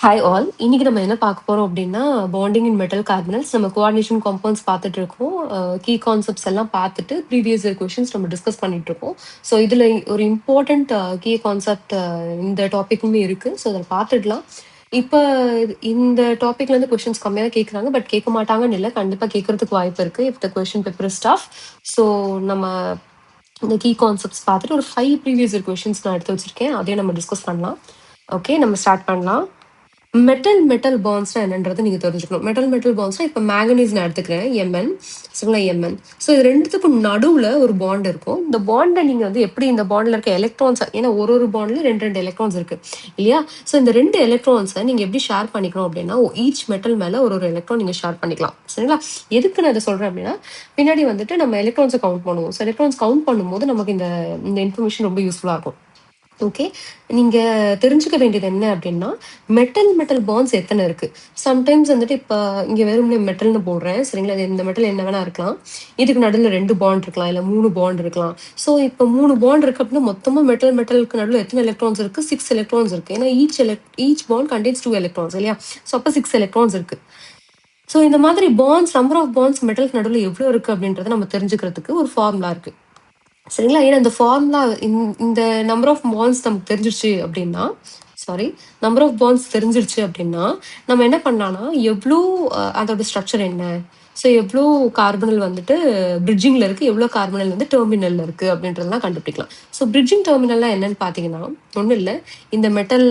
Hi all. இன்னைக்கு நம்ம என்ன பார்க்க போறோம் அப்படின்னா, பாண்டிங் இன் மெட்டல் கார்பனல்ஸ். நம்ம கோஆர்டினேஷன் காம்பவுண்ட்ஸ் பார்த்துட்டு இருக்கோம். கீ கான்செப்ட்ஸ் எல்லாம் பார்த்துட்டு ப்ரீவியஸ் இயர் கொஸ்டின்ஸ் நம்ம டிஸ்கஸ் பண்ணிட்டு இருக்கோம். ஸோ இதுல ஒரு இம்பார்ட்டன்ட் கீ கான்செப்ட் இந்த டாபிக்குமே இருக்கு. ஸோ அதை பார்த்துடலாம். இப்போ இந்த டாபிக்ல இருந்து கொஸ்டின்ஸ் கம்மியாக கேட்குறாங்க, பட் கேட்க மாட்டாங்கன்னு இல்லை, கண்டிப்பாக கேட்கறதுக்கு வாய்ப்பு இருக்கு if the question paper is tough. So நம்ம இந்த கீ கான்செப்ட்ஸ் பார்த்துட்டு ஒரு 5 ப்ரீவியஸ் இயர் கொஸ்டின்ஸ் நான் எடுத்து வச்சிருக்கேன், அதையும் நம்ம டிஸ்கஸ் பண்ணலாம். ஓகே, நம்ம ஸ்டார்ட் பண்ணலாம். மெட்டல் பாண்ட்ஸ்னா என்னன்றது நீங்க தெரிஞ்சுக்கணும். மெட்டல் பாண்ட்ஸ்னா இப்போ மேங்கனீஸ் நான் எடுத்துக்கிறேன், எம்என். சரிங்களா, எம்என். ஸோ இது ரெண்டுத்துக்கும் நடுவுல ஒரு பாண்ட் இருக்கும். இந்த பாண்டை நீங்க வந்து எப்படி இந்த பாண்ட்ல இருக்க எலக்ட்ரான்ஸ், ஏன்னா ஒரு பாண்ட்ல ரெண்டு எலக்ட்ரான்ஸ் இருக்கு இல்லையா? ஸோ இந்த 2 எலக்ட்ரான்ஸை நீங்க எப்படி ஷேர் பண்ணிக்கணும் அப்படின்னா, ஈச் மெட்டல் மேல ஒரு எலக்ட்ரான் நீங்க ஷேர் பண்ணிக்கலாம். சரிங்களா? எதுக்கு நான் இதை சொல்றேன் அப்படின்னா, பின்னாடி வந்துட்டு நம்ம எலக்ட்ரான்ஸை கவுண்ட் பண்ணுவோம். ஸோ எலக்ட்ரான்ஸ் கவுண்ட் பண்ணும்போது நமக்கு இந்த இன்ஃபர்மேஷன் ரொம்ப யூஸ்ஃபுல்லா இருக்கும். ஓகே, நீங்க தெரிஞ்சுக்க வேண்டியது என்ன அப்படின்னா, மெட்டல் பாண்ட்ஸ் எத்தனை இருக்கு. சம்டைம்ஸ் வந்துட்டு இப்போ இங்க வெறும் மெட்டல்னு போடுறேன், சரிங்களா? இந்த மெட்டல் என்ன வேணா இருக்கலாம். இதுக்கு நடுவில் 2 பாண்ட் இருக்கலாம், இல்லை 3 பாண்ட் இருக்கலாம். ஸோ இப்போ 3 பாண்ட் இருக்கு அப்படின்னா மொத்தமா மெட்டலுக்கு நடுவில் எத்தனை எலக்ட்ரான்ஸ் இருக்கு? 6 எலக்ட்ரான்ஸ் இருக்கு. ஏன்னா ஈச் பாண்ட் கண்டெய்ன்ஸ் 2 எலக்ட்ரான்ஸ் இல்லையா? ஸோ அப்போ 6 எலக்ட்ரான்ஸ் இருக்கு. ஸோ இந்த மாதிரி பாண்ட்ஸ், நம்பர் ஆஃப் பாண்ட்ஸ் மெட்டலுக்கு நடுவில் எவ்வளோ இருக்கு அப்படின்றத நம்ம தெரிஞ்சுக்கிறதுக்கு ஒரு ஃபார்முலா இருக்கு. சரிங்களா? ஏன்னா இந்த ஃபார்முலா இந்த நம்பர் ஆஃப் பாண்ட்ஸ் நமக்கு தெரிஞ்சிருச்சு அப்படின்னா, நம்பர் ஆஃப் பாண்ட்ஸ் தெரிஞ்சிருச்சு அப்படின்னா நம்ம என்ன பண்ணலாம்னா, எவ்வளோ அதோட ஸ்ட்ரக்சர் என்ன, ஸோ எவ்வளோ கார்பனல் வந்துட்டு பிரிட்ஜிங்ல இருக்கு, எவ்வளோ கார்பனல் வந்து டெர்மினல்ல இருக்கு அப்படின்றதெல்லாம் கண்டுபிடிக்கலாம். ஸோ பிரிட்ஜிங் டெர்மினல்லாம் என்னன்னு பார்த்தீங்கன்னா, ஒன்றும் இல்லை, இந்த மெட்டல்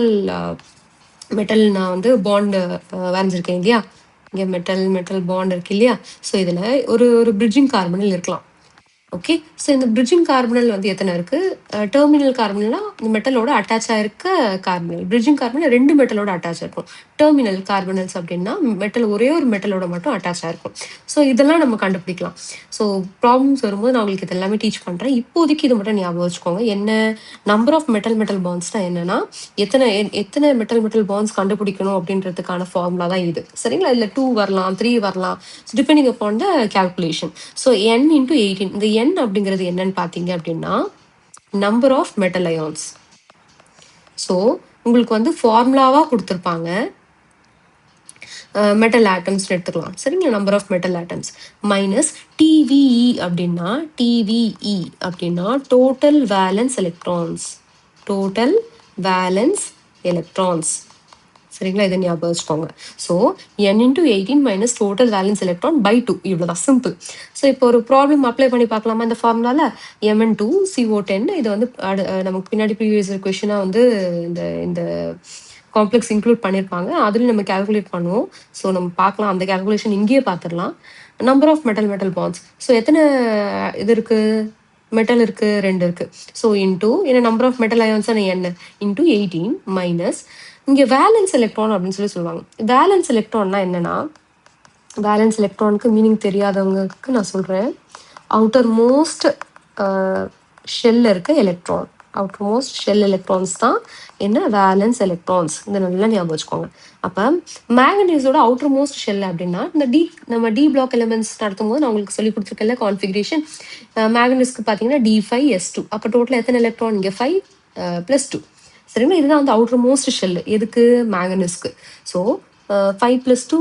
நான் வந்து பாண்டு வரைஞ்சிருக்கேன் இல்லையா? இங்கே மெட்டல் பாண்ட் இருக்கு இல்லையா? ஸோ இதில் ஒரு பிரிட்ஜிங் கார்பனல் இருக்கலாம். ஓகே, ஸோ இந்த பிரிட்ஜிங் கார்பனல் வந்து எத்தனை இருக்கு? டெர்மினல் கார்பனல்னா இந்த மெட்டலோட அட்டாச் ஆயிருக்க கார்பனல். பிரிட்ஜிங் கார்பனல் 2 மெட்டலோட அட்டாச் ஆயிருக்கும். டெர்மினல் கார்பனல்ஸ் அப்படின்னா ஒரே ஒரு மெட்டலோட மட்டும் அட்டாச் ஆயிருக்கும். ஸோ இதெல்லாம் நம்ம கண்டுபிடிக்கலாம். ஸோ ப்ராப்ளம்ஸ் வரும்போது நான் உங்களுக்கு இது எல்லாமே டீச் பண்றேன். இப்போதைக்கு இது மட்டும் ஞாபகம் வச்சுக்கோங்க. என்ன நம்பர் ஆஃப் மெட்டல் பாண்ட்ஸ்னா என்னன்னா, எத்தனை மெட்டல் பாண்ட்ஸ் கண்டுபிடிக்கணும் அப்படின்றதுக்கான ஃபார்முலா தான் இது. சரிங்களா? இதுல 2 வரலாம், 3 வரலாம், depending upon the calculation. So n into 18. இந்த n அப்படிங்கிறது என்னன்னு பார்த்தீங்க அப்படின்னா, number of metal ions. So உங்களுக்கு வந்து ஃபார்முலாவா கொடுத்துருப்பாங்க, மெட்டல் ஆட்டம்ஸ் எடுத்துக்கலாம். சரிங்களா? Number of metal atoms minus TVE அப்படின்னா, டோட்டல் வேலன்ஸ் எலக்ட்ரான்ஸ். சரிங்களா? இதை ஞாபகம் வச்சுக்கோங்க. So n into 18 minus total valence electron by 2, இவ்வளோதான், சிம்பிள். ஸோ இப்போ ஒரு ப்ராப்ளம் அப்ளை பண்ணி பார்க்கலாமா இந்த ஃபார்முலால? Mn2 CO10. இது வந்து நமக்கு பின்னாடி ப்ரீவியஸ் கொஸ்டினாக வந்து இந்த காம்ப்ளெக்ஸ் இன்க்ளூட் பண்ணியிருப்பாங்க, அதுலேயும் நம்ம கேல்குலேட் பண்ணுவோம். ஸோ நம்ம பார்க்கலாம், அந்த கேல்குலேஷன் இங்கேயே பார்த்துடலாம். Number of metal bonds. So எத்தனை இது இருக்கு? மெட்டல் இருக்கு, 2 இருக்கு. ஸோ இன்டூ என்ன, நம்பர் ஆஃப் மெட்டல் அயான்ஸ் என்ன, இன்டூ 18 மைனஸ் இங்கே வேலன்ஸ் எலக்ட்ரான் அப்படின்னு சொல்லுவாங்க. வேலன்ஸ் எலக்ட்ரான்னா என்னன்னா, வேலன்ஸ் எலக்ட்ரானுக்கு மீனிங் தெரியாதவங்களுக்கு நான் சொல்கிறேன். அவுட்டர் மோஸ்ட் ஷெல்ல இருக்க electron, outer most shell electrons தான் என்ன, வேலன்ஸ் எலக்ட்ரான்ஸ். இந்த நல்லா ஞாபகம் வச்சுக்கோங்க. அப்போ மேங்கனீஸோட அவுட்டர் மோஸ்ட் ஷெல் அப்படின்னா, நம்ம டி பிளாக் எலிமெண்ட்ஸ் நடத்தும் போது நான் உங்களுக்கு சொல்லி கொடுத்துருக்கல கான்ஃபிகரேஷன். மேங்கனீஸ்க்கு பார்த்தீங்கன்னா D5S2. அப்போ டோட்டல் எத்தனை எலக்ட்ரான் இங்கே? 5 + 2. சரிங்களா? இதுதான் வந்து அவுட்டர் மோஸ்ட் ஷெல். எதுக்கு? மேங்கனீஸ்க்கு. ஸோ 5 + 2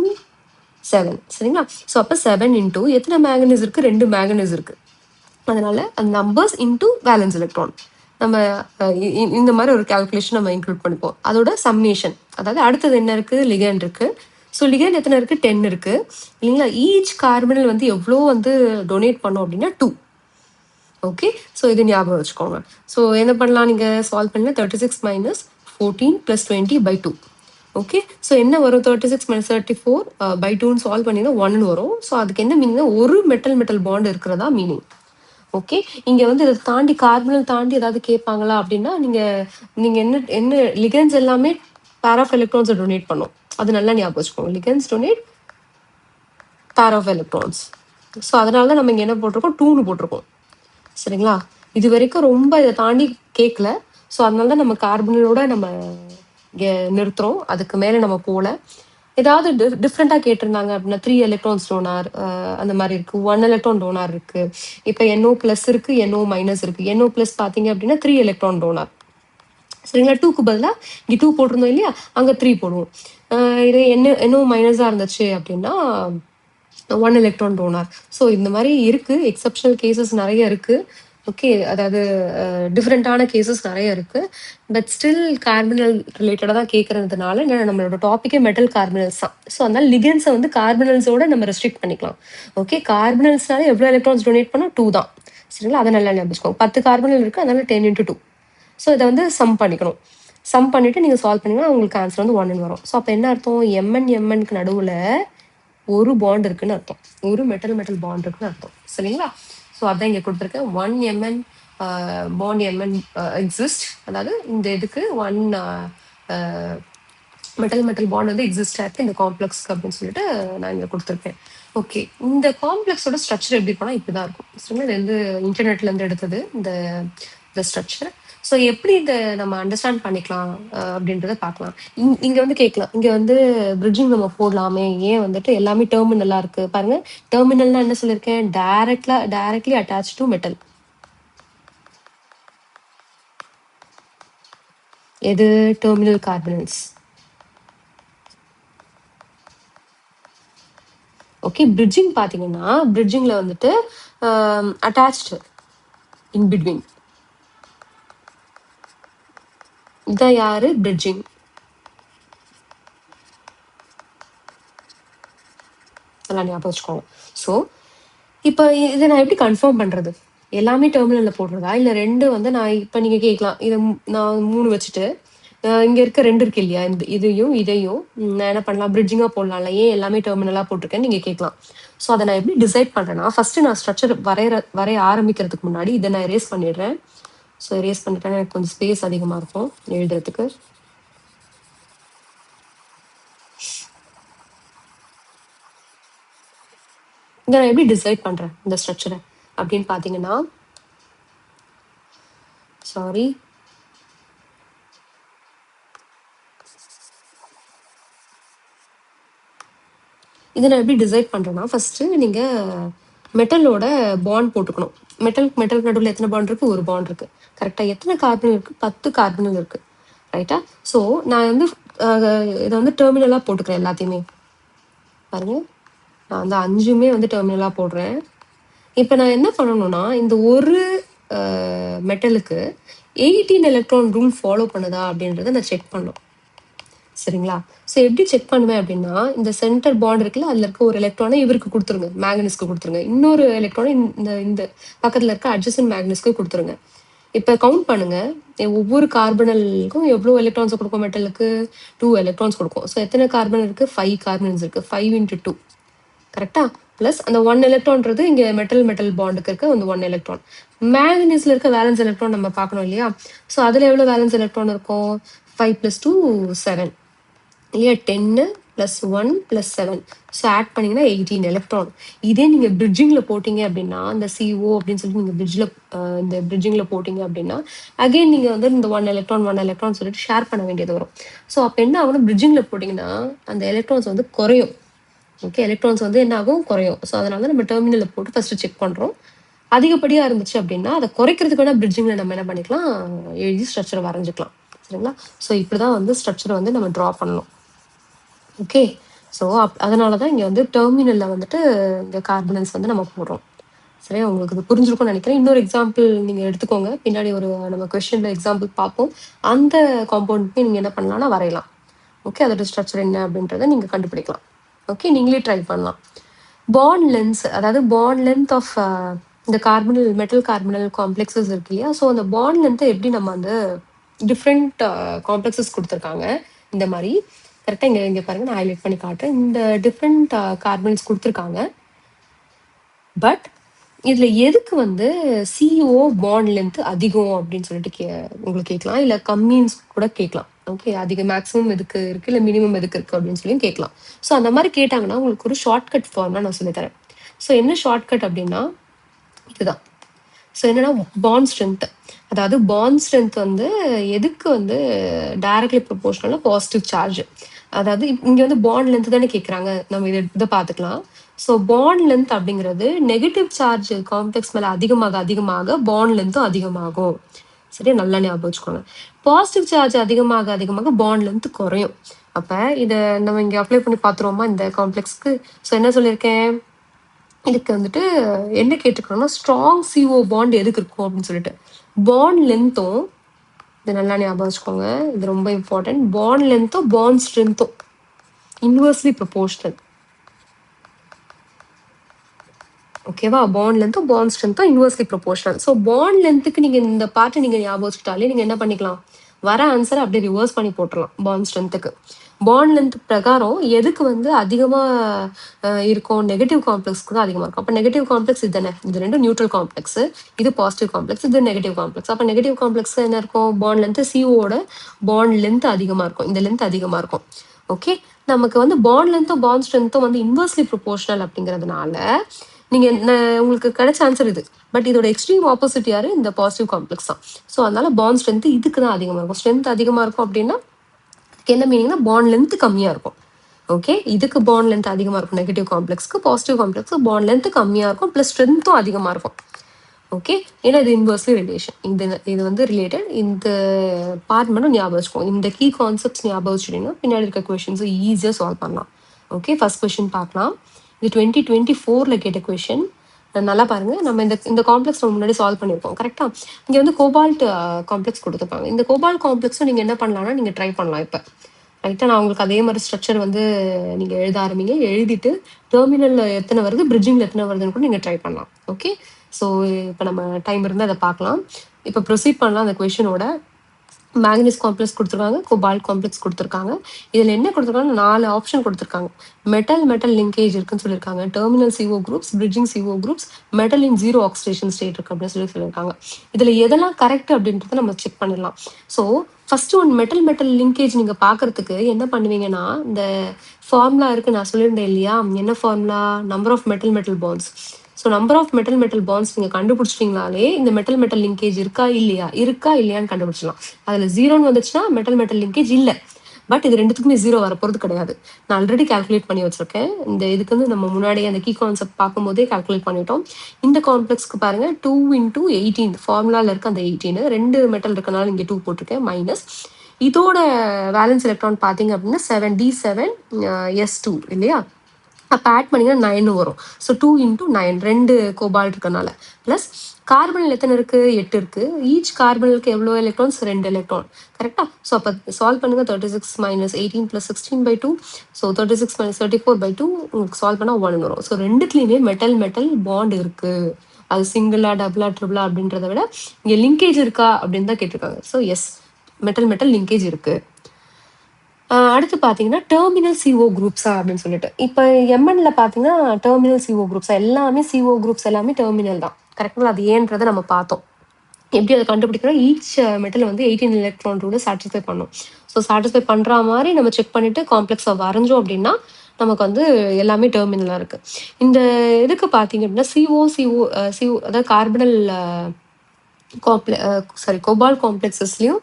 7. சரிங்களா? ஸோ அப்போ 7 இன்டூ எத்தனை மேங்கனீஸ் இருக்கு? 2 மேங்கனீஸ் இருக்கு. அதனால அந்த நம்பர்ஸ் இன்டூ வேலன்ஸ் எலக்ட்ரான், நம்ம இந்த மாதிரி ஒரு கால்குலேஷன் நம்ம இன்க்ளூட் பண்ணிப்போம். அதோட சம்மேஷன், அதாவது அடுத்தது என்ன இருக்கு? லிகண்ட் இருக்கு. ஸோ லிகண்ட் எத்தனை இருக்கு? 10 இருக்கு இல்லைங்களா? ஈச் கார்பனல் வந்து எவ்வளோ வந்து டொனேட் பண்ணோம் அப்படின்னா 2. ஓகே, ஸோ இது ஞாபகம் வச்சுக்கோங்க. ஸோ என்ன பண்ணலாம், நீங்கள் சால்வ் பண்ணல 36 மைனஸ் 14 + 20 by 2. ஓகே, ஸோ என்ன வரும்? 36 மைனஸ் 34 by 2ன்னு சால்வ் பண்ணிங்கன்னா 1ன்னு வரும். ஸோ அதுக்கு என்ன மீனிங்னா, ஒரு மெட்டல் பாண்ட் இருக்கிறதா மீனிங். ஓகே, இங்கே வந்து இதை தாண்டி கார்பனல் தாண்டி ஏதாவது கேட்பாங்களா அப்படின்னா, நீங்கள் என்ன லிகன்ஸ் எல்லாமே பேர் ஆஃப் எலக்ட்ரான்ஸை டொனேட் பண்ணும். அது நல்லா ஞாபகம் வச்சுக்கோங்க. Ligands donate pair of electrons. So அதனால தான் நம்ம இங்கே என்ன போட்டிருக்கோம்? 2ன்னு போட்டிருக்கோம். சரிங்களா? இது வரைக்கும் ரொம்ப இதை தாண்டி கேட்கல. ஸோ அதனால தான் நம்ம கார்பனலோட நம்ம இங்கே நிறுத்துறோம், அதுக்கு மேலே நம்ம போகல. ஏதாவது டிஃப்ரெண்டாக கேட்டிருந்தாங்க அப்படின்னா 3 எலக்ட்ரான்ஸ் டோனார் அந்த மாதிரி இருக்கு, 1 எலக்ட்ரான் டோனார் இருக்கு. இப்போ NO+ இருக்கு, NO- இருக்கு. NO+ பார்த்தீங்க அப்படின்னா 3 எலக்ட்ரான் டோனார். சரிங்களா? 2க்கு பதிலா இங்க 2 போட்டிருந்தோம் இல்லையா? அங்க 3 போடுவோம். இது இன்னும் மைனஸா இருந்துச்சு அப்படின்னா 1 எலக்ட்ரான் டோனார். ஸோ இந்த மாரி இருக்கு. எக்செப்ஷனல் கேஸஸ் நெறைய இருக்கு. ஓகே. அதாவது டிஃபரெண்ட்டான கேஸஸ் நெறைய இருக்கு. பட் ஸ்டில் கார்பனல் ரிலேட்டடா தான் கேட்கறதுனால நம்மளோட டாபிக்கே மெட்டல் கார்பனல்ஸ் தான். ஸோ அதனால லிகண்ட்ஸ வந்து கார்பனல்ஸோட நம்ம ரெஸ்ட்ரிக்ட் பண்ணிக்கலாம். ஓகே. கார்பனல்ஸ்னால எவ்வளோ எலக்ட்ரான்ஸ் டொனேட் பண்ணா 2 தான். சரிங்களா? அத நல்லா ஞாபகம் வச்சுக்கோங்க. 10 கார்பனல் இருக்கு. அதனால 10 × 2. ஸோ இத வந்து சம் பண்ணிக்கணும். சம் பண்ணிட்டு நீங்க சால்வ் பண்ணீங்கன்னா உங்களுக்கு ஆன்சர் வந்து 1ன்னு வரும். ஸோ அப்ப என்ன அர்த்தம்? Mn நடுவுல ஒரு பாண்ட் இருக்குன்னு அர்த்தம். ஒரு மெட்டல் பாண்ட் இருக்குன்னு அர்த்தம். சரிங்களா? ஸோ அதான் இங்க கொடுத்துருக்கேன். 1 Mn பாண்ட் Mn எக்ஸிஸ்ட். அதாவது இந்த இதுக்கு 1 மெட்டல் பாண்ட் வந்து எக்ஸிஸ்ட் ஆயிருக்கு இந்த காம்ப்ளெக்ஸ்க்கு அப்படின்னு சொல்லிட்டு நான் இங்க கொடுத்துருக்கேன். ஓகே. இந்த காம்ப்ளெக்ஸோட ஸ்ட்ரக்சர் எப்படி போனா இப்படிதான் இருக்கும். சரிங்களா? இது வந்து இன்டர்நெட்ல இருந்து எடுத்தது இந்த ஸ்ட்ரக்சர். ஸோ எப்படி இதை நம்ம அண்டர்ஸ்டாண்ட் பண்ணிக்கலாம் அப்படின்றத பார்க்கலாம். இங்க வந்து கேட்கலாம், இங்க வந்து பிரிட்ஜிங் நம்ம போடலாமே, ஏன் வந்துட்டு எல்லாமே டெர்மினலா இருக்கு பாருங்க. டெர்மினல்னா என்ன சொல்லியிருக்கேன்? Directly attach to metal. எது? டெர்மினல் கார்பனல்ஸ். ஓகே. பிரிட்ஜிங் பாத்தீங்கன்னா பிரிட்ஜிங்ல வந்துட்டு அட்டாச்டு இன் பிட்வீன். இதான் யாரு? பிரிட்ஜிங். நல்லா ஞாபகம் வச்சுக்கோங்க. ஸோ இப்போ இதை நான் எப்படி கன்ஃபார்ம் பண்றது? எல்லாமே டெர்மினல்ல போடுறதா? இல்ல 2 வந்து நான் இப்ப நீங்க கேட்கலாம். இதை நான் 3 வச்சுட்டு இங்க இருக்க 2 இருக்கு இல்லையா? இதையும் நான் என்ன பண்ணலாம்? பிரிட்ஜிங்கா போடலாம்ல. ஏன் எல்லாமே டெர்மினலா போட்டிருக்கேன்னு நீங்க கேட்கலாம். ஸோ அதை நான் எப்படி டிசைட் பண்றேன்னா, ஃபர்ஸ்ட் நான் ஸ்ட்ரக்சர் வரைய ஆரம்பிக்கிறதுக்கு முன்னாடி இதை நான் எரேஸ் பண்ணிடுறேன். ஸோ எரேஸ் பண்ணிட்டேன்னா எனக்கு கொஞ்சம் ஸ்பேஸ் அதிகமா இருக்கும் எழுதுறதுக்கு. இதை நான் எப்படி டிசைட் பண்றேன் இந்த ஸ்ட்ரக்சரை அப்படின்னு பாத்தீங்கன்னா, சாரி, இதை நான் எப்படி டிசைட் பண்றேன்னா, ஃபர்ஸ்ட் நீங்க மெட்டலோட பாண்ட் போட்டுக்கணும். மெட்டல் நடுவில் எத்தனை பாண்ட் இருக்கு? ஒரு பாண்ட் இருக்கு. கரெக்டா? எத்தனை கார்பன் இருக்கு? 10 கார்பனல் இருக்கு. ரைட்டா? ஸோ நான் வந்து இதை வந்து டெர்மினலா போட்டுக்கிறேன் எல்லாத்தையுமே. பாருங்க, நான் வந்து 5மே வந்து டெர்மினலா போடுறேன். இப்போ நான் என்ன பண்ணணும்னா, இந்த ஒரு மெட்டலுக்கு 18 எலக்ட்ரான் ரூல் ஃபாலோ பண்ணுதா அப்படின்றத நான் செக் பண்ணணும். சரிங்களா? ஸோ எப்படி செக் பண்ணுவேன் அப்படின்னா, இந்த சென்டர் பாண்ட் இருக்குல்ல, அதுல இருக்க ஒரு எலக்ட்ரானை இவருக்கு கொடுத்துருங்க, மேக்னஸ்க்கு கொடுத்துருங்க. இன்னொரு எலக்ட்ரானை இந்த பக்கத்துல இருக்க அட்ஜசன்ட் மேக்னஸ்க்கு கொடுத்துருங்க. இப்ப கவுண்ட் பண்ணுங்க. ஒவ்வொரு கார்பனலுக்கும் எவ்வளவு எலக்ட்ரான்ஸ் கொடுக்கும்? மெட்டலுக்கு 2 எலக்ட்ரான்ஸ் கொடுக்கும். ஸோ எத்தனை கார்பன் இருக்கு? 5 கார்பன்ஸ் இருக்கு. 5 × 2. கரெக்டா? பிளஸ் அந்த 1 எலக்ட்ரான்றது இங்க மெட்டல் பாண்டுக்கு இருக்க அந்த 1 எலக்ட்ரான். மேக்னீஸ்ல இருக்க வேலன்ஸ் எலக்ட்ரான் நம்ம பார்க்கணும் இல்லையா? ஸோ அதுல எவ்வளவு வேலன்ஸ் எலக்ட்ரான் இருக்கும்? 5 + 2 7 இல்லையா? 10 + 1 + 7. ஸோ ஆட் பண்ணீங்கன்னா 18 எலக்ட்ரான். இதே நீங்க பிரிட்ஜிங்ல போட்டீங்க அப்படின்னா, இந்த CO அப்படின்னு சொல்லிட்டு நீங்க இந்த பிரிட்ஜிங்ல போட்டீங்க அப்படின்னா, அகைன் நீங்க வந்து இந்த 1 எலக்ட்ரான் சொல்லிட்டு ஷேர் பண்ண வேண்டியது வரும். ஸோ அப்ப என்ன ஆகும்? பிரிட்ஜிங்ல போட்டீங்கன்னா அந்த எலக்ட்ரான்ஸ் வந்து குறையும். ஓகே. எலக்ட்ரான்ஸ் வந்து என்ன ஆகும்? குறையும். ஸோ அதனால நம்ம டெர்மினல்ல போட்டு ஃபர்ஸ்ட் செக் பண்றோம். அதிகப்படியா இருந்துச்சு அப்படின்னா அதை குறைக்கிறதுக்கு வேணா பிரிட்ஜிங்ல நம்ம என்ன பண்ணிக்கலாம்? எழுதி ஸ்ட்ரக்சரை வரைஞ்சிக்கலாம். சரிங்களா? ஸோ இப்படிதான் வந்து ஸ்ட்ரக்சரை வந்து நம்ம ட்ரா பண்ணணும். ஓகே. ஸோ அதனாலதான் இங்க வந்து டெர்மினல்ல வந்துட்டு இந்த கார்பனல்ஸ் வந்து நம்ம போடுறோம். சரியா? உங்களுக்கு இது புரிஞ்சிருக்கும்னு நினைக்கிறேன். இன்னொரு எக்ஸாம்பிள் நீங்க எடுத்துக்கோங்க. பின்னாடி ஒரு நம்ம கொஸ்டின்ல எக்ஸாம்பிள் பார்ப்போம். அந்த காம்பவுண்ட்க்கு நீங்க என்ன பண்ணலாம்னா வரையலாம். ஓகே. அதோட ஸ்ட்ரக்சர் என்ன அப்படின்றத நீங்க கண்டுபிடிக்கலாம். ஓகே. நீங்களே ட்ரை பண்ணலாம். பாண்ட் லென்த், அதாவது பாண்ட் லென்த் ஆஃப் இந்த மெட்டல் கார்பனல் காம்ப்ளெக்ஸஸ் இருக்கு இல்லையா? ஸோ அந்த பாண்ட் லென்த்தை எப்படி நம்ம வந்து டிஃப்ரெண்ட் காம்ப்ளெக்ஸஸ் கொடுத்துருக்காங்க இந்த மாதிரி. கரெக்டாக இங்க பாருங்க, நான் ஹைலைட் பண்ணி காட்டுறேன். இந்த டிஃப்ரெண்ட் கார்பன்ஸ் கொடுத்துருக்காங்க. பட் இதுல எதுக்கு வந்து CO பாண்ட் லென்த் அதிகம் அப்படின்னு சொல்லிட்டு உங்களுக்கு கேட்கலாம், இல்ல கம்மின்னு கூட கேட்கலாம். ஓகே. அதிக மேக்ஸிமம் எதுக்கு இருக்கு, இல்ல மினிமம் எதுக்கு இருக்கு அப்படின்னு சொல்லி கேட்கலாம். ஸோ அந்த மாதிரி கேட்டாங்கன்னா உங்களுக்கு ஒரு ஷார்ட்கட் ஃபார்ம்லாம் நான் சொல்லித்தரேன். ஸோ என்ன ஷார்ட்கட் அப்படின்னா இதுதான். ஸோ என்னன்னா பாண்ட் ஸ்ட்ரென்த். அதாவது பாண்ட் ஸ்ட்ரென்த் வந்து எதுக்கு வந்து டைரக்ட்லி ப்ரொபோர்ஷனல் பாசிட்டிவ் சார்ஜ். அதாவது இங்க வந்து பாண்ட் லென்த் தானே கேட்குறாங்க. நம்ம இதை பார்த்துக்கலாம். ஸோ பாண்ட் லென்த் அப்படிங்கிறது நெகட்டிவ் சார்ஜ் காம்ப்ளெக்ஸ் மேல அதிகமாக பாண்ட் லென்த்தும் அதிகமாகும். சரியா, நல்லா ஞாபகம் வச்சுக்கோங்க. பாசிட்டிவ் சார்ஜ் அதிகமாக அதிகமாக பாண்ட் லென்த் குறையும். அப்போ இதை நம்ம இங்கே அப்ளை பண்ணி பார்த்துருவோமா இந்த காம்ப்ளெக்ஸ்க்கு? ஸோ என்ன சொல்லியிருக்கேன், இதுக்கு வந்துட்டு என்ன கேட்டுக்கணும்னா ஸ்ட்ராங் CO பாண்ட் எதுக்கு இருக்கும் அப்படின்னு சொல்லிட்டு பாண்ட் லென்த்தும், இது நல்லா ஞாபகம் வச்சுக்கோங்க, இது ரொம்ப இம்பார்ட்டன்ட், பாண்ட் லென்த்தும் பாண்ட் ஸ்ட்ரென்த்தும் இன்வெர்ஸ்லி ப்ரொபோர்ஷனல். ஓகேவா, பாண்ட் லென்த்தும் பாண்ட் ஸ்ட்ரென்த்தும் இன்வெர்ஸ்லி ப்ரொபோர்ஷனல். ஸோ பாண்ட் லென்த்துக்கு நீங்கள் இந்த பார்ட்டை நீங்கள் ஞாபகம் வச்சுக்கிட்டாலே நீங்கள் என்ன பண்ணிக்கலாம், வர ஆன்சரை அப்படியே ரிவர்ஸ் பண்ணி போட்டுடலாம். பாண்ட் ஸ்ட்ரென்த்துக்கு பாண்ட் லென்த் பிரகாரம் எதுக்கு வந்து அதிகமாக இருக்கும், நெகட்டிவ் காம்ப்ளெக்ஸ்க்கு தான் அதிகமாக இருக்கும். அப்போ நெகட்டிவ் காம்ப்ளெக்ஸ் இது தானே, இது ரெண்டும் நியூட்ரல் காம்ப்ளெக்ஸ், இது பாசிட்டிவ் காம்ப்ளெக்ஸ், இது நெகட்டிவ் காம்ப்ளெக்ஸ். அப்போ நெகட்டிவ் காம்ப்ளெக்ஸ் என்ன இருக்கும், பாண்ட் லென்த்து சிஓட பாண்ட் லென்த் அதிகமாக இருக்கும், இந்த லென்த் அதிகமாக இருக்கும். ஓகே, நமக்கு வந்து பாண்ட் லென்த்தும் பாண்ட் ஸ்ட்ரென்த்தும் வந்து இன்வெர்ஸ்லி ப்ரொபோர்ஷனல் அப்படிங்கிறதுனால நீங்கள் உங்களுக்கு கிடைச்ச ஆன்சர் இது. பட் இதோட எக்ஸ்ட்ரீம் ஆப்போசிட் யாரு, இந்த பாசிட்டிவ் காம்ப்ளெக்ஸ் தான். ஸோ அதனால பாண்ட் ஸ்ட்ரென்த் இதுக்கு தான் அதிகமாக இருக்கும். ஸ்ட்ரென்த் அதிகமாக இருக்கும் அப்படின்னா என்ன மீனிங்னா பாண்ட் லென்த் கம்மியாக இருக்கும். ஓகே, இதுக்கு பாண்ட் லென்த் அதிகமாக இருக்கும் நெகட்டிவ் காம்ப்ளெக்ஸ்க்கு, பாசிட்டிவ் காம்ப்ளெக்ஸ்க்கு பாண்ட் லென்த் கம்மியாக இருக்கும், ப்ளஸ் ஸ்ட்ரென்த்தும் அதிகமாக இருக்கும். ஓகே, ஏன்னா இது இன்வெர்ஸ்லி ரிலேஷன், இது வந்து ரிலேட்டட். இந்த பார்ட் மட்டும் ஞாபகம் வச்சுக்கோங்க. இந்த கீ கான்செப்ட்ஸ் ஞாபகம் வச்சுட்டீங்கன்னா பின்னாடி இருக்க கொஷின்ஸ் ஈஸியாக சால்வ் பண்ணலாம். ஓகே, ஃபர்ஸ்ட் கொஷின் பார்க்கலாம். இது 2024 கேட்ட கொஷின். நல்லா பாருங்க, நம்ம இந்த காம்ப்ளெக்ஸ் முன்னாடி சால்வ் பண்ணியிருக்கோம் கரெக்டா. இங்கே வந்து கோபால்ட் காம்ப்ளெக்ஸ் கொடுத்துருப்பாங்க. இந்த கோபால்ட் காம்ப்ளெக்ஸும் நீங்கள் என்ன பண்ணலாம்னா நீங்கள் ட்ரை பண்ணலாம். இப்போ ரைட்டாக நான் உங்களுக்கு அதே மாதிரி ஸ்ட்ரக்சர் வந்து நீங்கள் எழுத ஆரம்பிங்க. எழுதிட்டு டெர்மினலில் எத்தனை வருது, பிரிட்ஜிங்கில் எத்தனை வருதுன்னு கூட நீங்கள் ட்ரை பண்ணலாம். ஓகே, ஸோ இப்போ நம்ம டைம் இருந்தால் அதை பார்க்கலாம். இப்போ ப்ரொசீட் பண்ணலாம் அந்த கொஷினோட. மேங்கனீஸ் காம்ப்ளெக்ஸ் கொடுத்துருக்காங்க, கோபால்ட் காம்ப்ளெக்ஸ் கொடுத்துருக்காங்க. இதில் என்ன கொடுத்துருக்காங்க, 4 ஆப்ஷன் கொடுத்துருக்காங்க. மெட்டல் மெட்டல் லிங்கேஜ் இருக்குன்னு சொல்லியிருக்காங்க, terminal CO groups, bridging CO groups, metal in 0 oxidation state இருக்கு அப்படின்னு சொல்லியிருக்காங்க. இதில் எதெல்லாம் கரெக்ட் அப்படின்றத நம்ம செக் பண்ணிடலாம். So first one metal metal linkage நீங்கள் பார்க்கறதுக்கு என்ன பண்ணுவீங்கன்னா, இந்த ஃபார்முலா இருக்கு நான் சொல்லியிருந்தேன் இல்லையா, என்ன formula, number of metal metal bonds. So number of metal metal bonds நீங்கள் கண்டுபிடிச்சிட்டிங்கனாலே இந்த மெட்டல் மெட்டல் லிங்கேஜ் இருக்கா இல்லையான்னு கண்டுபிடிச்சலாம். அதில் 0ன்னு வந்துச்சுன்னா மெட்டல் மெட்டல் லிங்கேஜ் இல்லை. பட் இது ரெண்டுத்துக்குமே 0 வரப்போகிறது கிடையாது. நான் ஆல்ரெடி கால்குலேட் பண்ணி வச்சிருக்கேன். இந்த இதுக்கு வந்து நம்ம முன்னாடியே அந்த கீ கான்செப்ட் பார்க்கும்போதே கால்குலேட் பண்ணிட்டோம். இந்த காம்ப்ளெக்ஸ்க்கு பாருங்க 2 × 18 ஃபார்முலாவில் இருக்க அந்த 18, 2 மெட்டல் இருக்கனால இங்கே 2 போட்டிருக்கேன் மைனஸ். இதோட வேலன்ஸ் எலக்ட்ரான் பார்த்தீங்க அப்படின்னா 7d7 s2 இல்லையா. அப்போ ஆட் பண்ணிங்கன்னா 9 வரும். ஸோ 2 × 9, 2 கோபால்ட் இருக்கனால. ப்ளஸ் கார்பனில் எத்தனை இருக்குது, 8 இருக்குது. ஈச் கார்பனுக்கு எவ்வளோ எலக்ட்ரான்ஸ், 2 எலக்ட்ரான் கரெக்டாக. ஸோ அப்போ சால்வ் பண்ணுங்க. 36 - 18 + 16/2. ஸோ 36 - 34/2 உங்களுக்கு சால்வ் பண்ணால் 1 வரும். ஸோ ரெண்டுத்துலேயுமே மெட்டல் மெட்டல் பாண்ட் இருக்குது. அது சிங்கிளா டபுளா ட்ரிபிளா அப்படின்றத விட இங்கே லிங்கேஜ் இருக்கா அப்படின்னு தான் கேட்டிருக்காங்க. So yes, metal metal linkage இருக்குது. அடுத்து பார்த்தீங்கன்னா டெர்மினல் CO குரூப்ஸா அப்படின்னு சொல்லிட்டு, இப்போ MNல பார்த்தீங்கன்னா டெர்மினல் CO குரூப்ஸா, எல்லாமே CO குரூப்ஸ் எல்லாமே டெர்மினல் தான் கரெக்டாக. அது ஏன்றதை நம்ம பார்த்தோம். எப்படி அதை கண்டுபிடிக்கிறோம், ஈச் மெட்டல் வந்து 18 எலக்ட்ரான் ரூலை சாட்டிஸ்ஃபை பண்ணும். ஸோ சாட்டிஸ்ஃபை பண்ணுற மாதிரி நம்ம செக் பண்ணிவிட்டு காம்ப்ளெக்ஸை வரைஞ்சோம் அப்படின்னா நமக்கு வந்து எல்லாமே டெர்மினலாக இருக்குது. இந்த இதுக்கு பார்த்தீங்க அப்படின்னா CO அதாவது கார்பனல் கோபால்ட் காம்ப்ளெக்ஸஸ்லையும்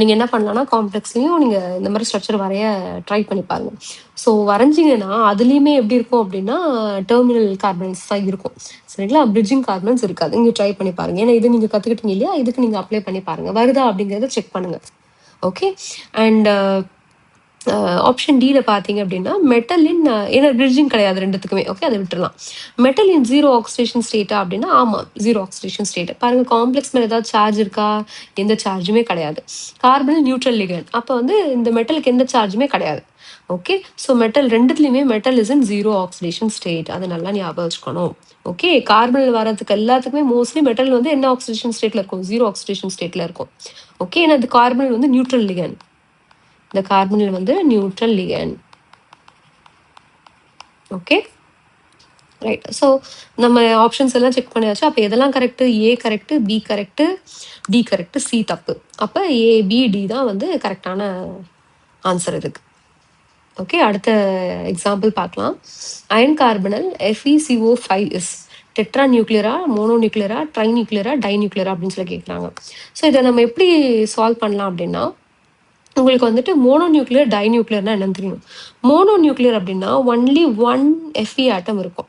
நீங்கள் என்ன பண்ணலாம்னா காம்ப்ளெக்ஸ்லையும் நீங்கள் இந்த மாதிரி ஸ்ட்ரக்சர் வரைய ட்ரை பண்ணி பாருங்கள். ஸோ வரைஞ்சிங்கன்னா அதுலேயுமே எப்படி இருக்கும் அப்படின்னா டெர்மினல் கார்பன்ஸ் தான் இருக்கும் சரிங்களா, பிரிட்ஜிங் கார்பன்ஸ் இருக்காது. இங்கே ட்ரை பண்ணி பாருங்கள். ஏன்னா இது நீங்கள் கற்றுக்கிட்டீங்க இல்லையா, இதுக்கு நீங்கள் அப்ளை பண்ணி பாருங்கள் வருதா அப்படிங்கிறத செக் பண்ணுங்கள். ஓகே, அண்ட் ஆப்ஷன் டியில் பார்த்தீங்க அப்படின்னா மெட்டலின், ஏன்னா பிரிட்ஜிங் கிடையாது ரெண்டுத்துக்குமே. ஓகே, அதை விட்டுடலாம். மெட்டலின் 0 ஆக்சிடேஷன் ஸ்டேட்டா அப்படின்னா ஆமாம் 0 ஆக்சிடேஷன் ஸ்டேட். பாருங்கள் காம்ப்ளெக்ஸ் மேலே ஏதாவது சார்ஜ் இருக்கா, எந்த சார்ஜுமே கிடையாது. கார்பன் நியூட்ரல் லிகண்ட், அப்போ வந்து இந்த மெட்டலுக்கு எந்த சார்ஜுமே கிடையாது. ஓகே, ஸோ மெட்டல் ரெண்டுத்துலையுமே metal is in 0 oxidation state, அதை நல்லா ஞாபகம் வச்சுக்கணும். ஓகே, கார்பனில் வரதுக்கு எல்லாத்துக்குமே மோஸ்ட்லி மெட்டல் வந்து என்ன ஆக்சிடேஷன் ஸ்டேட்டில் இருக்கும், 0 ஆக்சிடேஷன் ஸ்டேட்டில் இருக்கும். ஓகே, ஏன்னா இது கார்பன் வந்து நியூட்ரல் லிகண்ட், இந்த கார்பனில் வந்து neutral ligand. Okay right. So நம்ம ஆப்ஷன்ஸ் எல்லாம் செக் பண்ணியாச்சு. அப்போ எதெல்லாம் correct, A correct, B correct, D correct, C தப்பு. அப்போ ABD தான் வந்து கரெக்டான ஆன்சர் இதுக்கு. ஓகே, அடுத்த எக்ஸாம்பிள் பார்க்கலாம். Iron carbonyl FeCO5 is tetra நியூக்ளியரா, மோனோ நியூக்ளியரா, ட்ரை நியூக்ளியரா, டை நியூக்ளியரா அப்படின்னு சொல்லி கேட்குறாங்க. ஸோ இதை நம்ம எப்படி சால்வ் பண்ணலாம் அப்படின்னா, உங்களுக்கு வந்துட்டு மோனோ நியூக்ளியர் டை நியூக்ளியர்னா என்னன்னு தெரியும். மோனோ நியூக்ளியர் அப்படின்னா ஒன்லி 1 Fe ஆட்டம் இருக்கும்.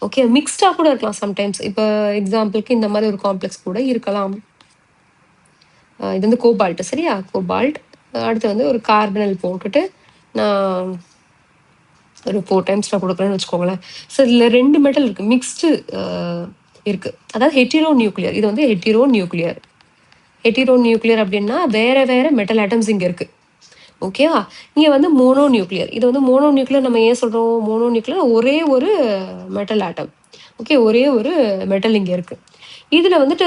ஓகே, மிக்ஸ்டாக கூட இருக்கலாம் சம்டைம்ஸ். இப்போ எக்ஸாம்பிளுக்கு இந்த மாதிரி ஒரு காம்ப்ளெக்ஸ் கூட இருக்கலாம். இது வந்து கோபால்ட், சரியா? கோபால்ட். அடுத்து வந்து ஒரு கார்பனல் போட்டுட்டு நான் ஒரு 4 டைம்ஸ் நான் கொடுக்குறேன்னு வச்சுக்கோங்களேன். ஸோ இதில் 2 மெட்டல் இருக்குது, மிக்ஸ்டு இருக்குது. அதாவது ஹெட்டிரோ நியூக்ளியர். இது வந்து ஹெட்டிரோ நியூக்ளியர். ஹெட்டிரோ நியூக்ளியர் அப்படின்னா வேற வேற மெட்டல் ஆட்டம்ஸ் இங்கே இருக்குது. ஓகேவா? இங்கே வந்து மோனோ நியூக்ளியர். இது வந்து மோனோ நியூக்ளியர் நம்ம ஏன் சொல்கிறோம்? மோனோ நியூக்ளியர் ஒரே ஒரு மெட்டல் ஆட்டம். ஓகே, ஒரே ஒரு மெட்டல் இங்கே இருக்குது. இதில் வந்துட்டு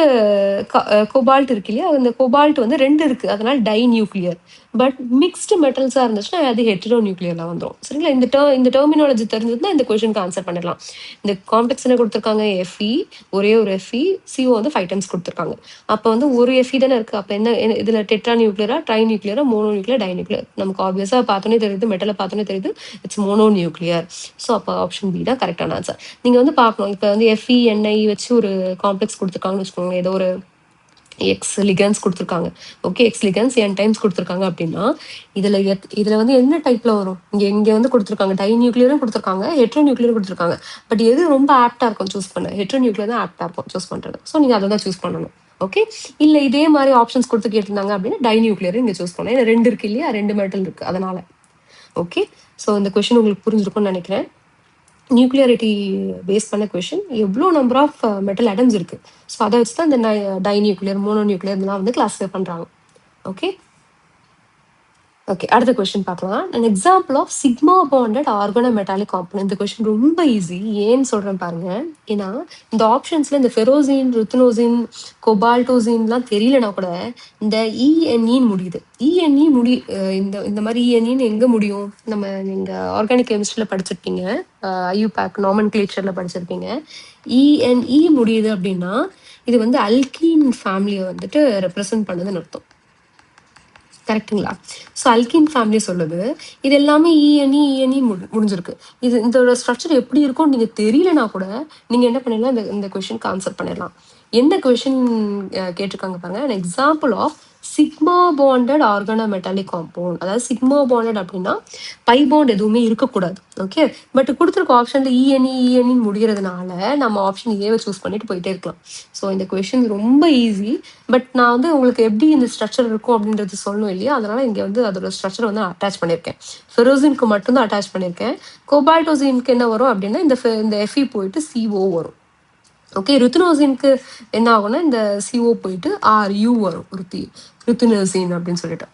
கோபால்ட் இருக்கு இல்லையா? இந்த கோபால்ட் வந்து 2 இருக்குது, அதனால் டை நியூக்ளியர். பட் மிக்ஸ்டு மெட்டல்ஸாக இருந்துச்சுன்னா அது ஹெட்ரோ நியூக்ளியரில் வந்துடும். சரிங்களா? இந்த டெர்மினாலஜி தெரிஞ்சதுன்னா இந்த கொஷனுக்கு ஆன்சர் பண்ணிடலாம். இந்த காம்ப்ளெக்ஸ் என்ன கொடுத்துருக்காங்க? எஃப்இ, ஒரே ஒரு எஃப்இ, சிஓ வந்து 5 டைம்ஸ் கொடுத்துருக்காங்க. அப்போ வந்து ஒரு எஃப்இ தானே இருக்குது. அப்போ என்ன இதில் டெட்ரா நியூக்ளியரா, ட்ரை நியூக்ளியரா, மோனோ நியூக்ளியர், டை நியூக்ளியர்? நமக்கு ஆப்வியஸாக பார்த்தோன்னே தெரியுது, மெட்டலை பார்த்தோன்னே தெரியுது, இட்ஸ் மோனோ நியூக்ளியர். ஸோ அப்போ ஆப்ஷன் பி தான் கரெக்டான ஆன்சர். நீங்கள் வந்து பார்க்கணும், இப்போ வந்து எஃப்இ என்ஐ வச்சு ஒரு காம்ப்ளெக்ஸ் கொடுத்துருக்காங்கன்னு வச்சுக்கோங்க, ஏதோ ஒரு எக்ஸ் லிகன்ஸ் கொடுத்துருக்காங்க. ஓகே, எக்ஸ் லிகன்ஸ் என் டைம்ஸ் கொடுத்துருக்காங்க அப்படின்னா இதில் வந்து என்ன டைப்பில் வரும்? இங்கே வந்து கொடுத்துருக்காங்க, டை நியூக்ளியரும் கொடுத்துருக்காங்க, ஹெட்ரோ நியூக்ளியரும் கொடுத்துருக்காங்க. பட் எது ரொம்ப ஆப்டாக இருக்கும் சூஸ் பண்ண? ஹெட்ரோ நியூக்ளியர் தான் ஆப்டாக இருக்கும் சூஸ் பண்ணுறது. ஸோ நீங்கள் அதை தான் சூஸ் பண்ணணும். ஓகே, இல்லை இதே மாதிரி ஆப்ஷன்ஸ் கொடுத்து கேட்டிருந்தாங்க அப்படின்னா டை நியூக்ளியரும் இங்கே சூஸ் பண்ணணும். ஏன்னா 2 இருக்கு இல்லையா? 2 மெட்டல் இருக்குது, அதனால. ஓகே, ஸோ இந்த கொஷின் உங்களுக்கு புரிஞ்சிருக்கும்னு நினைக்கிறேன். நியூக்ளியாரிட்டி பேஸ் பண்ண கொஷின், எவ்வளோ நம்பர் ஆஃப் மெட்டல் ஆட்டம்ஸ் இருக்குது, ஸோ அதை வச்சு தான் இந்த டை நியூக்ளியர், மோனோ நியூக்ளியர் இதெல்லாம் வந்து கிளாஸிஃபை பண்ணுறாங்க. ஓகே ஓகே, அடுத்த கொஸ்டின் பார்க்கலாம். An example of sigma bonded organometallic compound. இந்த கொஸ்டின் ரொம்ப ஈஸி. ஏன்னு சொல்கிறேன் பாருங்க. ஏன்னா இந்த ஆப்ஷன்ஸில் இந்த ஃபெரோசின், ருத்னோசின், கொபால்டோசின்லாம் தெரியலனா கூட இந்த இஎன்இன்னு முடியுது. இஎன்இ இந்த மாதிரி இஎன்இன்னு எங்கே முடியும்? நம்ம நீங்கள் ஆர்கானிக் கெமிஸ்ட்ரியில் படிச்சிருப்பீங்க, ஐயூபேக் நாமன் கிளேச்சரில் படிச்சிருப்பீங்க. இஎன்இ முடியுது அப்படின்னா இது வந்து அல்கீன் ஃபேமிலியை வந்துட்டு ரெப்ரசன்ட் பண்ணுதுன்னு அர்த்தம். கரெக்டுங்களா? ஸோ அல்கின் ஃபேமிலி சொல்லுது. இது எல்லாமே இஎன்இ முடிஞ்சிருக்கு. இதோட ஸ்ட்ரக்சர் எப்படி இருக்கும்னு நீங்கள் தெரியலனா கூட நீங்கள் என்ன பண்ணிடலாம், இந்த கொஷனுக்கு ஆன்சர் பண்ணிடலாம். என்ன கொஷின் கேட்டிருக்காங்க பாருங்க. an example of sigma bonded organometallic compound. அதாவது சிக்மா பாண்டட் அப்படின்னா பை பாண்ட் எதுவுமே இருக்கக்கூடாது. ஓகே, பட் கொடுத்துருக்க ஆப்ஷன்ல இஎன்இ முடிகிறதுனால நம்ம ஆப்ஷன் ஏவை சூஸ் பண்ணிட்டு போயிட்டே இருக்கலாம். ஸோ இந்த கொஷின் ரொம்ப ஈஸி. பட் நான் வந்து உங்களுக்கு எப்படி இந்த ஸ்ட்ரக்சர் இருக்கும் அப்படின்றது சொல்லணும் இல்லையா? அதனால இங்கே வந்து அதோட ஸ்ட்ரக்சர் வந்து அட்டாச் பண்ணியிருக்கேன். ஃபெரோசின்க்கு மட்டும்தான் அட்டாச் பண்ணியிருக்கேன். கோபால்டோசின்க்கு என்ன வரும் அப்படின்னா இந்த எஃப்இ போயிட்டு சிஓ வரும். ஓகே, ருத்னோசின்க்கு என்ன ஆகும்னா இந்த சிஓ போயிட்டு ஆர்யூ வரும், ருத்தினோசின் அப்படின்னு சொல்லிட்டு.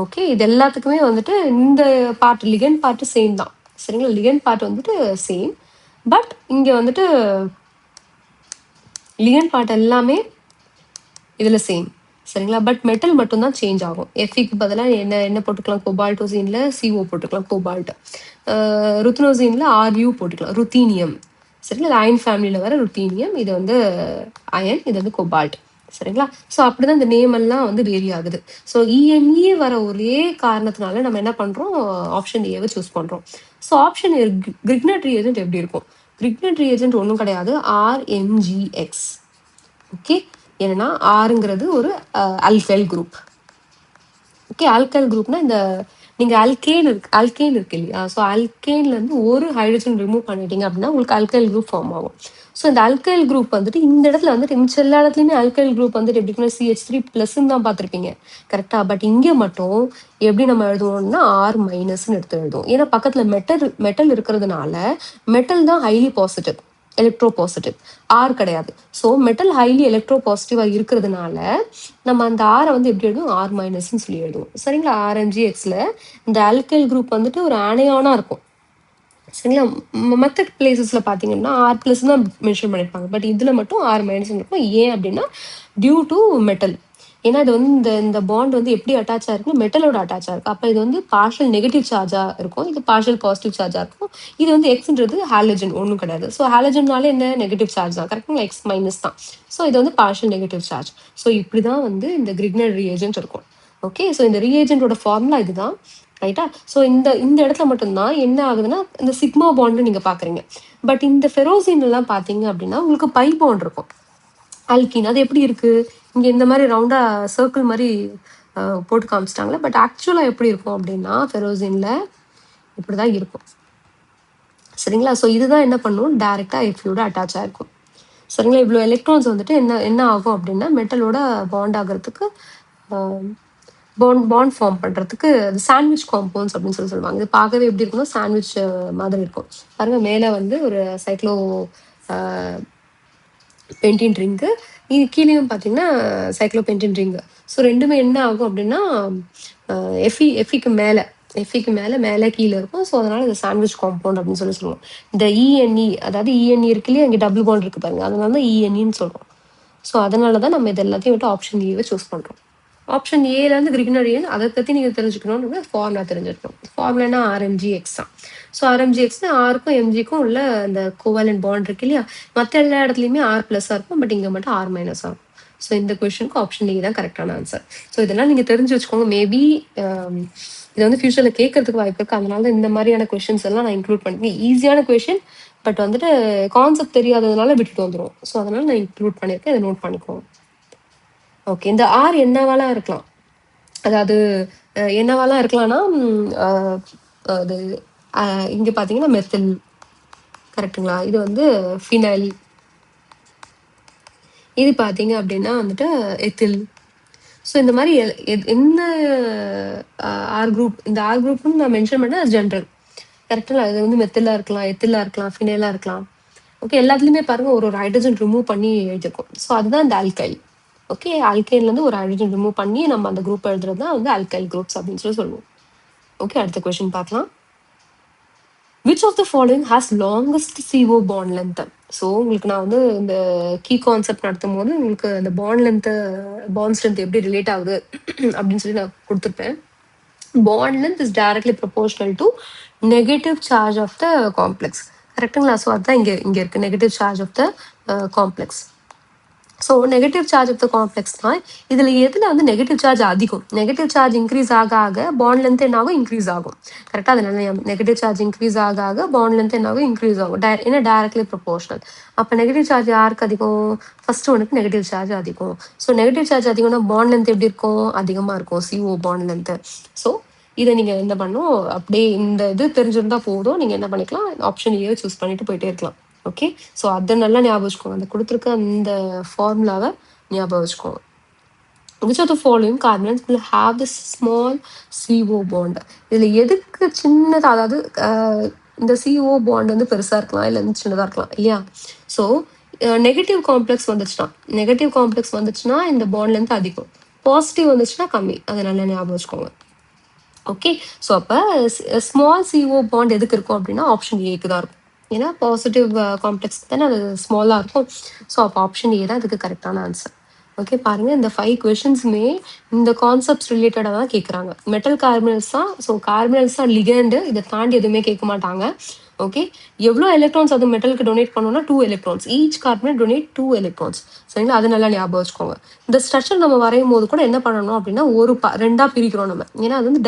ஓகே, இது எல்லாத்துக்குமே வந்துட்டு இந்த பார்ட் லிகன் பார்ட் சேம் தான். சரிங்களா? லிகன் பார்ட் வந்துட்டு சேம். பட் இங்கே வந்துட்டு லிகன் பார்ட் எல்லாமே இதில் சேம். சரிங்களா? பட் மெட்டல் மட்டும்தான் சேஞ்ச் ஆகும். எஃப்இக்கு பதிலாக என்ன போட்டுக்கலாம்? கோபால்டோசின்ல சிஓ போட்டுக்கலாம், கோபால்ட். ருத்னோசின்ல ஆர்யூ போட்டுக்கலாம், ருத்தீனியம். சரிங்களா? அயன் ஃபேமிலியில் வர ருத்தீனியம். இது வந்து அயன், இது வந்து கோபால்ட். சரிங்களா? ஸோ அப்படிதான் இந்த நேம் எல்லாம் வந்து வேரி ஆகுது. ஸோ இஎன்இ வர ஒரே காரணத்தினால நம்ம என்ன பண்ணுறோம்? ஆப்ஷன் ஏவை சூஸ் பண்ணுறோம். ஸோ ஆப்ஷன் கிரிக்னட் ரியேஜென்ட் எப்படி இருக்கும்? கிரிக்னட் ரியேஜென்ட் ஒன்றும் கிடையாது, ஆர்எம்ஜிஎக்ஸ். ஓகே, ஏன்னா ஆறுங்கிறது ஒரு அல்கைல் குரூப். ஓகே, அல்கைல் குரூப்னா இந்த நீங்கள் அல்கேன் இருக்கு இல்லையா? ஸோ அல்கேன்லேருந்து ஒரு ஹைட்ரஜன் ரிமூவ் பண்ணிட்டீங்க அப்படின்னா உங்களுக்கு அல்கைல் குரூப் ஃபார்ம் ஆகும். ஸோ இந்த அல்கைல் குரூப் வந்துட்டு இந்த இடத்துல வந்துட்டு மிச்ச எல்லா இடத்துலையுமே அல்கைல் குரூப் வந்துட்டு எப்படி CH3+ தான் பார்த்துருப்பீங்க, கரெக்டாக? பட் இங்கே மட்டும் எப்படி நம்ம எழுதுவோம்னா R- எடுத்து எழுதுவோம். ஏன்னா பக்கத்தில் மெட்டல் இருக்கிறதுனால மெட்டல் தான் ஹைலி பாசிட்டிவ், எலக்ட்ரோ பாசிட்டிவ், ஆர் கிடையாது. ஸோ மெட்டல் ஹைலி எலக்ட்ரோ பாசிட்டிவாக இருக்கிறதுனால நம்ம அந்த ஆரை வந்து எப்படி எழுதுவோம்? R- சொல்லி எழுதுவோம். சரிங்களா? RMGXல இந்த அல்கைல் குரூப் வந்துட்டு ஒரு ஆனையானாக இருக்கும். சரிங்களா? மற்ற பிளேசஸில் பார்த்தீங்கன்னா R+ தான் மென்ஷன் பண்ணியிருப்பாங்க. பட் இதில் மட்டும் R- இருக்கும். ஏன் அப்படின்னா டியூ டு மெட்டல். ஏன்னா இது வந்து இந்த பாண்ட் வந்து எப்படி அட்டாச் ஆயிருக்குன்னா மெட்டலோட அட்டாச் ஆயிருக்கு. அப்போ இது வந்து பார்ஷியல் நெகட்டிவ் சார்ஜாக இருக்கும், இது பார்ஷியல் பாசிட்டிவ் சார்ஜாக இருக்கும். இது வந்து எக்ஸ்ன்றது ஹாலஜன் ஒன்றும் கிடையாது. ஸோ ஹாலஜன்னால என்ன? நெகட்டிவ் சார்ஜ் தான், கரெக்டுங்களா? X- தான். ஸோ இது வந்து பார்ஷியல் நெகட்டிவ் சார்ஜ். ஸோ இப்படி தான் வந்து இந்த கிரிக்னட் ரியேஜென்ட் இருக்கும். ஓகே, ஸோ இந்த ரியேஜென்ட்டோட ஃபார்முலா இதுதான், ரைட்டா? ஸோ இந்த இடத்துல மட்டும்தான் என்ன ஆகுதுன்னா இந்த சிக்மா பாண்டு நீங்கள் பார்க்குறீங்க. பட் இந்த ஃபெரோசின்லாம் பார்த்தீங்க அப்படின்னா உங்களுக்கு பை பாண்ட் இருக்கும், அல்கின். அது எப்படி இருக்கு? இங்கே இந்த மாதிரி ரவுண்டா சர்க்கிள் மாதிரி போட்டு காமிச்சிட்டாங்களே. பட் ஆக்சுவலாக எப்படி இருக்கும் அப்படின்னா ஃபெரோசின்ல இப்படி தான் இருக்கும். சரிங்களா? ஸோ இதுதான் என்ன பண்ணும்? டைரெக்டாக எஃப்யூட அட்டாச் ஆகிருக்கும். சரிங்களா? இவ்வளோ எலக்ட்ரான்ஸ் வந்துட்டு என்ன ஆகும் அப்படின்னா மெட்டலோட பாண்ட் ஆகிறதுக்கு பாண்ட் ஃபார்ம் பண்ணுறதுக்கு அது சாண்ட்விச் காம்பவுண்ட்ஸ் அப்படின்னு சொல்லுவாங்க. இது பார்க்கவே எப்படி இருக்குன்னா சாண்ட்விச் மாதிரி இருக்கும். பாருங்க மேலே வந்து ஒரு சைக்ளோ பென்டின் ரிங்கு, இது கீழேயும் பார்த்தீங்கன்னா சைக்ளோபென்டின் ரிங்கு. ஸோ ரெண்டுமே என்ன ஆகும் அப்படின்னா எஃபிக்கு மேலே கீழே இருக்கும். ஸோ அதனால இது சாண்ட்விச் காம்பவுண்ட் அப்படின்னு சொல்லுவோம். இந்த இஎன்இ அதாவது இஎன்இ இருக்கு இல்லையா, இங்கே டபுள் பாண்ட் இருக்கு பாருங்க, அதனால தான் இஎன்இன்னு சொல்கிறோம். ஸோ அதனால தான் நம்ம இது எல்லாத்தையும் விட்டு ஆப்ஷன் ஏவை சூஸ் பண்ணுறோம். ஆப்ஷன் ஏலேருந்து கிரிக்னரியன் அதை பற்றி நீங்கள் தெரிஞ்சுக்கணும்னு ஃபார்முலா தெரிஞ்சிருக்கணும். ஃபார்முலானா ஆர்எம்ஜி எக்ஸ் தான். ஸோ ஆர்எம்ஜி எக்ஸ்னா ஆருக்கும் எம்ஜிக்கும் உள்ள அந்த கோவலன் பாண்ட் இருக்கு இல்லையா, மற்ற எல்லா இடத்துலையுமே ஆர் ப்ளஸ்ஸாக இருக்கும், பட் இங்கே மட்டும் ஆர் மைனஸாக இருக்கும். ஸோ இந்த கொஷனுக்கு ஆப்ஷன் ஏ தான் கரெக்டான ஆன்சர். ஸோ இதெல்லாம் நீங்கள் தெரிஞ்சு வச்சுக்கோங்க. மேபி இதை வந்து ஃபியூச்சரில் கேட்கறதுக்கு வாய்ப்பு இருக்குது. அதனால இந்த மாதிரியான கொஷின்ஸ் எல்லாம் நான் இன்க்ளூட் பண்ணிருக்கேன். ஈஸியான கொஷின், பட் வந்துட்டு கான்செப்ட் தெரியாததுனால விட்டுட்டு வந்துடும். ஸோ அதனால நான் இன்க்ளூட் பண்ணியிருக்கேன், இதை நோட் பண்ணிக்கோங்க. ஓகே, இந்த ஆர் என்னவாலாம் இருக்கலாம், அதாவது என்னவாலாம் இருக்கலாம்னா அது இங்கே பார்த்தீங்கன்னா மெத்தில், கரெக்டுங்களா? இது வந்து ஃபினைல், இது பார்த்தீங்க அப்படின்னா வந்துட்டு எத்தில். ஸோ இந்த மாதிரி என்ன ஆர் குரூப், இந்த ஆர் குரூப்னு நான் மென்ஷன் பண்ணேன், அது ஜென்ரல், கரெக்டுங்களா? இது வந்து மெத்திலாக இருக்கலாம், எத்திலாக இருக்கலாம், ஃபினைலாக இருக்கலாம். ஓகே, எல்லாத்துலேயுமே பாருங்க ஒரு ஹைட்ரஜன் ரிமூவ் பண்ணி எழுதிருக்கும். ஸோ அதுதான் இந்த ஆல்கைல். ஓகே, ஆல்கைன்லேருந்து ஒரு ஹைட்ரஜன் ரிமூவ் பண்ணி நம்ம அந்த குரூப் எழுதுறது தான் வந்து ஆல்கைல் குரூப்ஸ் அப்படின்னு சொல்லுவோம். ஓகே, அடுத்த கொஸ்டின் பார்க்கலாம். Which of the following has longest CO bond length? So உங்களுக்கு நான் வந்து இந்த கீ கான்செப்ட் நடத்தும் போது உங்களுக்கு அந்த பாண்ட் லென்த் எப்படி ரிலேட் ஆகுது அப்படின்னு சொல்லி நான் கொடுத்துருப்பேன். Bond length is directly proportional to negative charge of the complex, கரெக்டுங்களா? ஸோ அதுதான் இங்கே இருக்கு, negative charge of the complex. So negative charge of the காம்ப்ளெக்ஸ்னா இதில் எதில் வந்து நெகட்டிவ் சார்ஜ் அதிகம், நெகட்டிவ் சார்ஜ் இன்க்ரீஸ் ஆக பாண்ட் லென்த் என்ன ஆகும், இன்க்ரீஸ் ஆகும். கரெக்டாக அதனால நெகட்டிவ் சார்ஜ் இன்க்ரீஸ் ஆக பாண்ட் லென்த் என்ன ஆகும், இன்க்ரீஸ் ஆகும். ஏன்னா டைரக்ட்லி ப்ரொபோர்ஷனல். அப்போ நெகட்டிவ் சார்ஜ் யாருக்கு அதிகம், ஃபர்ஸ்ட் ஒனுக்கு நெகட்டிவ் சார்ஜ் அதிகம். ஸோ நெகட்டிவ் சார்ஜ் அதிகம்னா பாண்ட் லென்த் எப்படி இருக்கும், அதிகமாக இருக்கும், CO பாண்ட் லென்த்து. ஸோ இதை நீங்கள் என்ன பண்ணணும், அப்படியே இந்த இது தெரிஞ்சிருந்தா போதும், நீங்கள் என்ன பண்ணிக்கலாம், ஆப்ஷன் ஏ சூஸ் பண்ணிட்டு போயிட்டே இருக்கலாம். ஓகே, ஸோ அதை நல்லா ஞாபகம் வச்சுக்கோங்க, அந்த கொடுத்துருக்க அந்த ஃபார்முலாவை ஞாபகம் வச்சுக்கோங்க. which of the following carbons will have this small CO bond? இதில் எதுக்கு சின்னதாக, அதாவது இந்த CO பாண்ட் வந்து பெருசாக இருக்கலாம், இல்லை வந்து சின்னதாக இருக்கலாம் இல்லையா? ஸோ நெகட்டிவ் காம்ப்ளெக்ஸ் வந்துச்சுன்னா இந்த பாண்ட் லென்த் அதிகம், பாசிட்டிவ் வந்துச்சுன்னா கம்மி, அதை நல்லா ஞாபகம் வச்சுக்கோங்க. ஓகே, ஸோ அப்போ ஸ்மால் CO பாண்ட் எதுக்கு இருக்கும் அப்படின்னா ஆப்ஷன் ஏக்கு தான் இருக்கும். ஏன்னா பாசிட்டிவ் காம்ப்ளெக்ஸ் தானே அது ஸ்மாலாக இருக்கும். ஸோ அப்போ ஆப்ஷன் ஏ தான் இதுக்கு கரெக்டான ஆன்சர். ஓகே, பாருங்க இந்த 5 கொஷின்ஸுமே இந்த கான்செப்ட்ஸ் ரிலேட்டடாக தான் கேட்குறாங்க. மெட்டல் கார்பனல்ஸ் தான். ஸோ கார்பனல்ஸ் தான் லிகண்டு, இதை தாண்டி எதுவுமே கேட்க மாட்டாங்க. ஓகே, எவ்வளோ எலக்ட்ரான்ஸ் அது மெட்டலுக்கு டொனேட் பண்ணோம்னா 2 electrons, each carbonate donate 2 electrons. சரிங்களா, அது நல்லா ஞாபகம் வச்சுக்கோங்க. இந்த ஸ்ட்ரக்சர் நம்ம வரையும் போது கூட என்ன பண்ணணும் அப்படின்னா ரெண்டாக பிரிக்கிறோம் நம்ம, ஏன்னா அது வந்து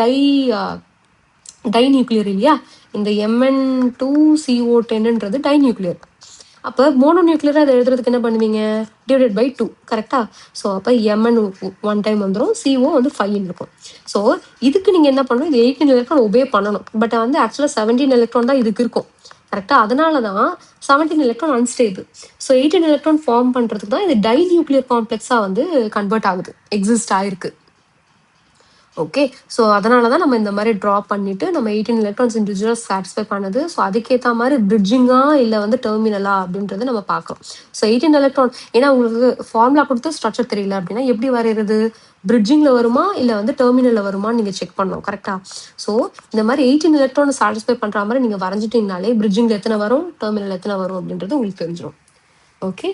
டை நியூக்ளியர் இல்லையா. இந்த Mn2CO10ன்றது டை நியூக்ளியர். அப்போ மோனோ நியூக்ளியராக அதை எழுதுறதுக்கு என்ன பண்ணுவீங்க, டிவைடட் பை 2, கரெக்டா? ஸோ அப்போ Mn 1 டைம் வந்துடும், CO வந்து 5 இருக்கும். ஸோ இதுக்கு நீங்கள் என்ன பண்ணணும், இது 18 எலக்ட்ரான் ஒபே பண்ணணும், பட் வந்து ஆக்சுவலாக 17 எலக்ட்ரான் தான் இதுக்கு இருக்கும், கரெக்டாக? அதனால தான் 17 electron unstable. So 18 electron form பண்ணுறதுக்கு தான் இது டை நியூக்ளியர் காம்ப்ளெக்ஸாக வந்து கன்வெர்ட் ஆகுது, எக்ஸிஸ்ட் ஆயிருக்கு. ஓகே, ஸோ அதனால தான் நம்ம இந்த மாதிரி ட்ரா பண்ணிவிட்டு நம்ம 18 எலக்ட்ரான்ஸ் இண்டிவிஜுவலாக சாட்டிஸ்ஃபை பண்ணுது. ஸோ அதுக்கேற்ற மாதிரி பிரிட்ஜிங்கா இல்லை வந்து டெர்மினலா அப்படின்றத நம்ம பார்க்குறோம். ஸோ 18 எலக்ட்ரான், ஏன்னா உங்களுக்கு ஃபார்முலா கொடுத்து ஸ்ட்ரக்சர் தெரியல அப்படின்னா எப்படி வரைகிறது, பிரிட்ஜிங்கில் வருமா இல்லை வந்து டெர்மினலில் வருமானு நீங்கள் செக் பண்ணணும், கரெக்டாக? ஸோ இந்த மாதிரி 18 எலக்ட்ரானை சாட்டிஸ்ஃபை பண்ணுற மாதிரி நீங்கள் வரைஞ்சிட்டிங்கனாலே பிரிட்ஜிங்கில் எத்தனை வரும், டெர்மினல் எத்தனை வரும் அப்படின்றது உங்களுக்கு தெரிஞ்சிடும். ஓகே,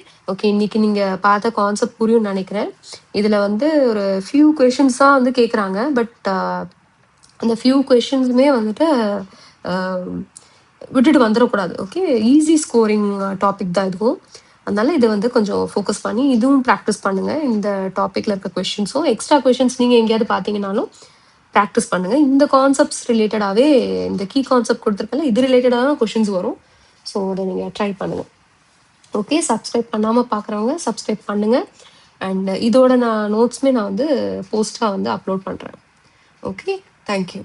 இன்னைக்கு நீங்கள் பார்த்த கான்செப்ட் புரியும்னு நினைக்கிறேன். இதில் வந்து ஒரு ஃபியூ கொஷின்ஸ் தான் வந்து கேட்குறாங்க, பட் அந்த ஃபியூ கொஷின்ஸுமே வந்துட்டு விட்டுட்டு வந்துடக்கூடாது. ஓகே, ஈஸி ஸ்கோரிங் டாபிக் தான் இதுவும். அதனால இதை வந்து கொஞ்சம் ஃபோக்கஸ் பண்ணி இதுவும் ப்ராக்டிஸ் பண்ணுங்கள். இந்த டாப்பிக்கில் இருக்க கொஷின்ஸும் எக்ஸ்ட்ரா கொஷின்ஸ் நீங்கள் எங்கேயாவது பார்த்தீங்கன்னாலும் ப்ராக்டிஸ் பண்ணுங்கள். இந்த கான்செப்ட்ஸ் ரிலேட்டடாகவே, இந்த கீ கான்செப்ட் கொடுத்துருக்கல இது ரிலேட்டடாக தான் கொஷின்ஸ் வரும். ஸோ அதை நீங்கள் ட்ரை பண்ணுங்கள். ஓகே, சப்ஸ்கிரைப் பண்ணாமல் பார்க்குறவங்க சப்ஸ்கிரைப் பண்ணுங்கள். அண்ட் இதோட நோட்ஸுமே நான் வந்து போஸ்ட்டாக வந்து அப்லோட் பண்ணுறேன். Okay, thank you.